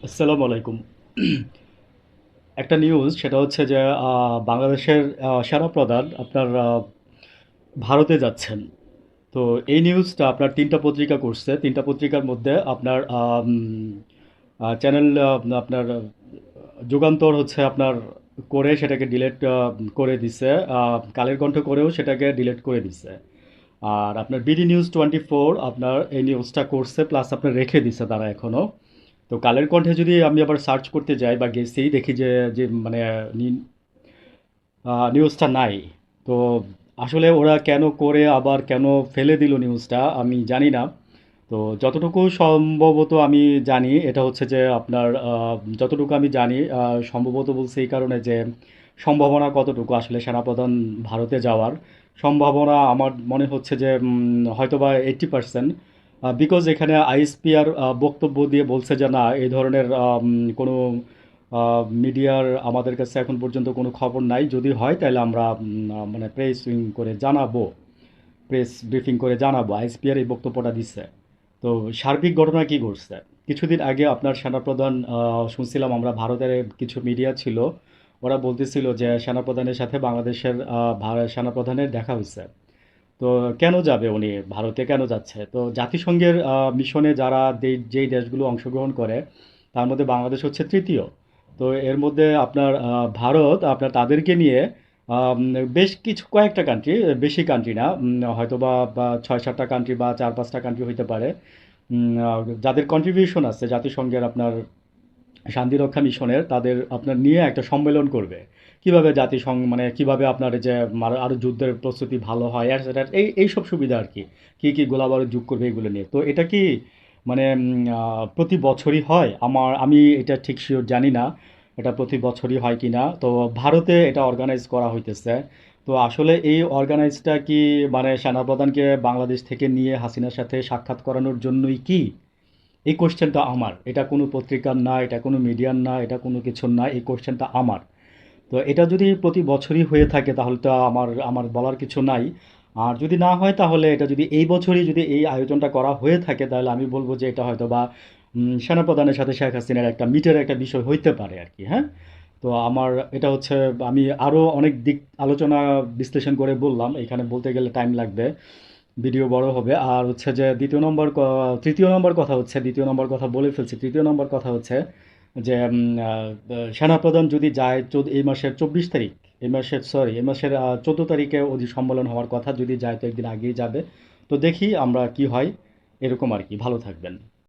আসসালামু আলাইকুম। একটা নিউজ সেটা হচ্ছে যে বাংলাদেশের সেনাপ্রধান আপনার ভারতে যাচ্ছেন। তো এই নিউজটা আপনার ৩টা পত্রিকা করছে। ৩টা পত্রিকার মধ্যে আপনার চ্যানেল আপনার যুগান্তর হচ্ছে আপনার করে সেটাকে ডিলিট করে দিছে। কালের কণ্ঠ করেও সেটাকে ডিলিট করে দিছে। আর আপনার বিডি নিউজ 24 আপনার এই নিউজটা করছে প্লাস আপনার রেখে দিছে তারা এখনো। তো কালের কণ্ঠে যদি আমি আবার সার্চ করতে যাই বা গেছি দেখি যে যে মানে নিউজটা নাই। তো আসলে ওরা কেন করে আবার কেন ফেলে দিল নিউজটা আমি জানি না। তো যতটুকু সম্ভবত আমি জানি এটা হচ্ছে যে আপনার যতটুকু আমি জানি সম্ভবত বলছি এই কারণে যে সম্ভাবনা কতটুকু আসলে সেনাপ্রধান ভারতে যাওয়ার সম্ভাবনা আমার মনে হচ্ছে যে হয়তোবা 80%। বিকজ এখানে আইএসপিআর বক্তব্য দিয়ে বলছে যে না এই ধরনের কোনো মিডিয়ার আমাদের কাছে এখন পর্যন্ত কোনো খবর নাই, যদি হয় তাহলে আমরা মানে প্রেস উইং করে জানাবো, প্রেস ব্রিফিং করে জানাবো। আইএসপিআর এই বক্তব্যটা দিচ্ছে। তো সার্বিক ঘটনা কি ঘটছে? কিছুদিন আগে আপনার সেনাপ্রধান শুনছিলাম আমরা ভারতের কিছু মিডিয়া ছিল, ওরা বলতেছিল যে সেনাপ্রধানের সাথে বাংলাদেশের সেনাপ্রধানের দেখা হয়েছে। তো কেন যাবে উনি ভারতে, কেন যাচ্ছে? তো জাতিসংঘের মিশনে যারা যেই দেশগুলো অংশগ্রহণ করে তার মধ্যে বাংলাদেশ হচ্ছে তৃতীয়। তো এর মধ্যে আপনার ভারত আপনার তাদেরকে নিয়ে আম, বেশ কিছু কয়েকটা কান্ট্রি, বেশি কান্ট্রি না, হয়তো বা 6-7টা কান্ট্রি বা 4-5টা কান্ট্রি হইতে পারে, যাদের কন্ট্রিবিউশন আছে জাতিসংঘের আপনার শান্তিরক্ষা মিশনের, তাদের আপনার নিয়ে একটা সম্মেলন করবে। কিভাবে জাতিসংঘ মানে কিভাবে আপনার এই যে আরো যুদ্ধের প্রস্তুতি ভালো হয় আর সেটা এই সব সুবিধা আর কি, কি গোলাবারুদ যোগ করবে এগুলো নিয়ে। তো এটা কি মানে প্রতি বছরই হয়? আমি এটা ঠিক শিওর জানি না এটা প্রতি বছরই হয় কি না। তো ভারতে এটা অর্গানাইজ করা হইতেছে। তো আসলে এই অর্গানাইজটা কি মানে সেনাপ্রধানকে বাংলাদেশ থেকে নিয়ে হাসিনার সাথে সাক্ষাৎ করানোর জন্যই কি? এই কোশ্চেনটা আমার, এটা কোনো পত্রিকার না, এটা কোনো মিডিয়ার না, এটা কোনো কিছুর না, এই কোশ্চেনটা আমার। তো এটা যদি প্রতি বছরই হয়ে থাকে তাহলে তো আমার আমার বলার কিছু নাই। আর যদি না হয় তাহলে এটা যদি এই বছরই যদি এই আয়োজনটা করা হয়ে থাকে তাহলে আমি বলবো যে এটা হয়তো বা সেনাপ্রধানের সাথে শেখ হাসিনার একটা মিটের একটা বিষয় হইতে পারে আর কি, হ্যাঁ। তো আমার এটা হচ্ছে, আমি আরও অনেক দিক আলোচনা বিশ্লেষণ করে বললাম, এখানে বলতে গেলে টাইম লাগবে, ভিডিও বড় হবে। আর হচ্ছে যে তৃতীয় নম্বর কথা হচ্ছে, দ্বিতীয় নম্বর কথা বলে ফেলছি, তৃতীয় নম্বর কথা হচ্ছে যে সেনাপ্রধান যদি যায় এই মাসের 24 তারিখ, এই মাসের 14 তারিখে ওদের সম্মেলন হওয়ার কথা, যদি যায় তো একদিন আগেই যাবে। তো দেখি আমরা কি হয়, এরকম আর কি। ভালো থাকবেন।